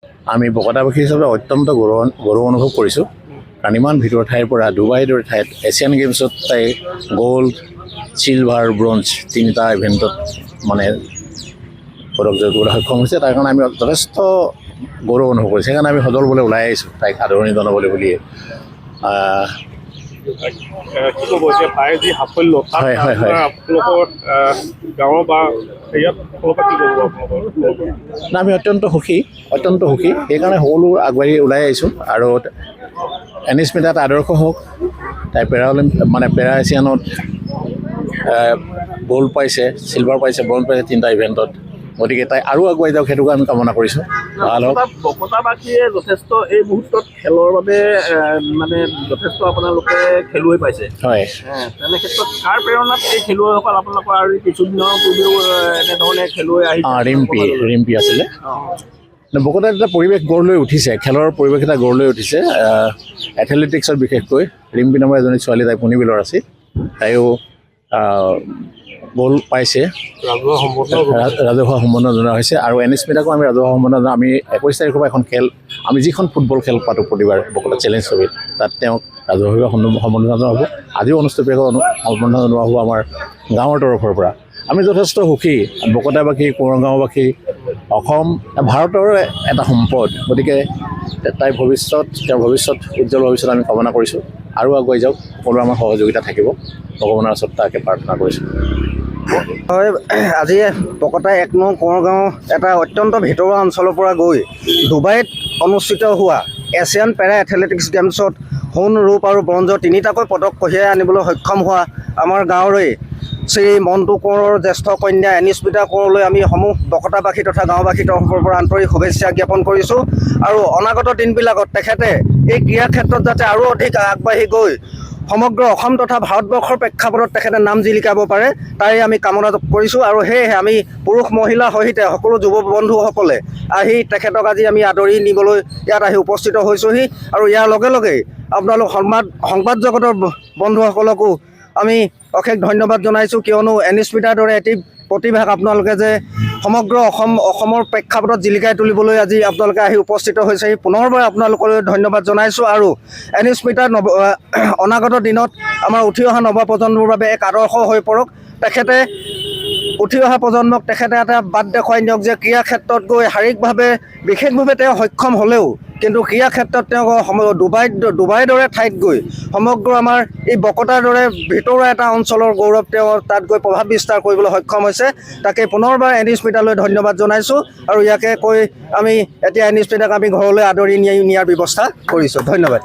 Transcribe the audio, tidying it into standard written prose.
আমি বকতাবাসী হিচাপে অত্যন্ত গৌৰৱ অনুভৱ কৰিছোঁ, কাৰণ ইমান ভিতৰৰ ঠাইৰ পৰা ডুবাইৰ দৰে ঠাইত এছিয়ান গেমছত তাই গ'ল্ড, চিলভাৰ, ব্ৰঞ্জ তিনিটা ইভেণ্টত মানে পদক জয় কৰিবলৈ সক্ষম হৈছে। তাৰ কাৰণে আমি যথেষ্ট গৌৰৱ অনুভৱ কৰিছোঁ। সেইকাৰণে আমি সদলবলৈ ওলাই আহিছোঁ তাইক আদৰণি জনাবলৈ বুলিয়ে। কি ক'ব এতিয়া তাইৰ যি সাফল্য হয় হয় হয় আপোনালোকৰ গাঁৱৰ বা হেৰিয়াত সকলোকে কি ক'ব আপোনালোকৰ? আমি অত্যন্ত সুখী। সেইকাৰণে সকলো আগুৱাই ওলাই আহিছোঁ। আৰু এনিস্মিতাত আদৰ্শ হওক, তাই পেৰা এছিয়ানত গ'ল্ড পাইছে, চিলভাৰ পাইছে, ব্ৰঞ্জ পাইছে তিনিটা ইভেণ্টত। গতিকে তাই আৰু আগুৱাই যাওক, সেইটোকে আমি কামনা কৰিছোঁ। ভাল হওক। বকতাবাসীয়ে যথেষ্ট এই মুহূৰ্তত খেলৰ বাবে মানে যথেষ্ট আপোনালোকে খেলুৱৈ পাইছে। হয়, তেনে ক্ষেত্ৰত কাৰ প্ৰেৰণাত এই খেলুৱৈসকল আপোনালোকৰ আৰু কিছুদিনৰ পূৰ্বেও এনেধৰণে খেলুৱৈ আহিছে? ৰিম্পী আছিলে। বকতাত এটা পৰিৱেশ গঢ় লৈ উঠিছে, খেলৰ পৰিৱেশ এটা গঢ় লৈ উঠিছে। এথলেটিক্সত বিশেষকৈ ৰিম্পী নামৰ এজনী ছোৱালী, তাই পুনিবিলৰ আছিল। তাইও গ'ল্ড পাইছে, ৰাজহুৱা সম্বৰ্ধনা জনোৱা হৈছে। আৰু এনিস্মিতাকো আমি ৰাজহুৱা সম্বৰ্ধনা জনাওঁ। আমি 21 তাৰিখৰ পৰা এখন খেল, আমি যিখন ফুটবল খেল পাতোঁ প্ৰতিবাৰ বকতা চেলেঞ্জ ট্ৰফিত, তাত তেওঁক ৰাজহুৱা সম্বৰ্ধনা জনোৱা হ'ব। আজিও অনুষ্ঠিতভাৱে সম্বৰ্ধনা জনোৱা হ'ব আমাৰ গাঁৱৰ তৰফৰ পৰা। আমি যথেষ্ট সুখী। বকতাবাসী, কোঁৱৰ গাঁওবাসী, অসম ভাৰতৰ এটা সম্পদ। গতিকে তেওঁৰ ভৱিষ্যত উজ্জ্বল ভৱিষ্যত আমি কামনা কৰিছোঁ। আৰু আগুৱাই যাওক, সকলো আমাৰ সহযোগিতা থাকিব, ভগৱানৰ ওচৰত তাকে প্ৰাৰ্থনা কৰিছোঁ। হয়, আজি বকতা 1 নং কোঁৱৰ গাঁও এটা অত্যন্ত ভিতৰুৱা অঞ্চলৰ পৰা গৈ ডুবাইত অনুষ্ঠিত হোৱা এছিয়ান পেৰা এথলেটিক্স গেমছত সোণ, ৰূপ আৰু ব্ৰঞ্জৰ তিনিটাকৈ পদক কঢ়িয়াই আনিবলৈ সক্ষম হোৱা আমাৰ গাঁৱৰে শ্ৰী মণ্টু কোঁৱৰৰ জ্যেষ্ঠ কন্যা এনিস্মিতা কোঁৱৰলৈ আমি সমূহ বকতাবাসী তথা গাঁওবাসীৰ তৰফৰ পৰা আন্তৰিক শুভেচ্ছা জ্ঞাপন কৰিছোঁ। আৰু অনাগত দিনবিলাকত তেখেতে এই ক্ৰীড়া ক্ষেত্ৰত যাতে আৰু অধিক আগবাঢ়ি গৈ সমগ্ৰ অসম তথা ভাৰতবৰ্ষৰ প্ৰেক্ষাপটত তেখেতে নাম জিলিকাব পাৰে, তাই আমি কামনা কৰিছোঁ। আৰু সেয়েহে আমি পুৰুষ মহিলা সহিতে সকলো যুৱ বন্ধুসকলে আহি তেখেতক আজি আমি আদৰি নিবলৈ ইয়াত আহি উপস্থিত হৈছোঁহি। আৰু ইয়াৰ লগে লগেই আপোনালোক সংবাদ জগতৰ বন্ধুসকলকো আমি অশেষ ধন্যবাদ জনাইছোঁ, কিয়নো এনিস্মিতাৰ দৰে এটি প্ৰতিভাক আপোনালোকে যে সমগ্ৰ অসমৰ প্ৰেক্ষাপটত জিলিকাই তুলিবলৈ আজি আপোনালোকে আহি উপস্থিত হৈছেহি, পুনৰবাৰ আপোনালোকলৈ ধন্যবাদ জনাইছোঁ। আৰু এনিস্মিতাৰ অনাগত দিনত আমাৰ উঠি অহা নৱপ্ৰজন্মৰ বাবে এক আদৰ্শ হৈ পৰক। তেখেতে উঠি অহা প্ৰজন্মক তেখেতে এটা বাট দেখুৱাই নিয়ক যে ক্ৰীড়া ক্ষেত্ৰত গৈ শাৰীৰিকভাৱে বিশেষভাৱে তেওঁ সক্ষম হ'লেও কিন্তু ক্ৰীড়া ক্ষেত্ৰত তেওঁ ডুবাইৰ দৰে ঠাইত গৈ সমগ্ৰ আমাৰ এই বকতাৰ দৰে ভিতৰুৱা এটা অঞ্চলৰ গৌৰৱ তেওঁ তাত গৈ প্ৰভাৱ বিস্তাৰ কৰিবলৈ সক্ষম হৈছে। তাকে পুনৰবাৰ এনিস্মিতালৈ ধন্যবাদ জনাইছোঁ। আৰু ইয়াকে কৈ আমি এতিয়া এনিস্মিতাক আমি ঘৰলৈ আদৰি নিয়াৰ ব্যৱস্থা কৰিছোঁ। ধন্যবাদ।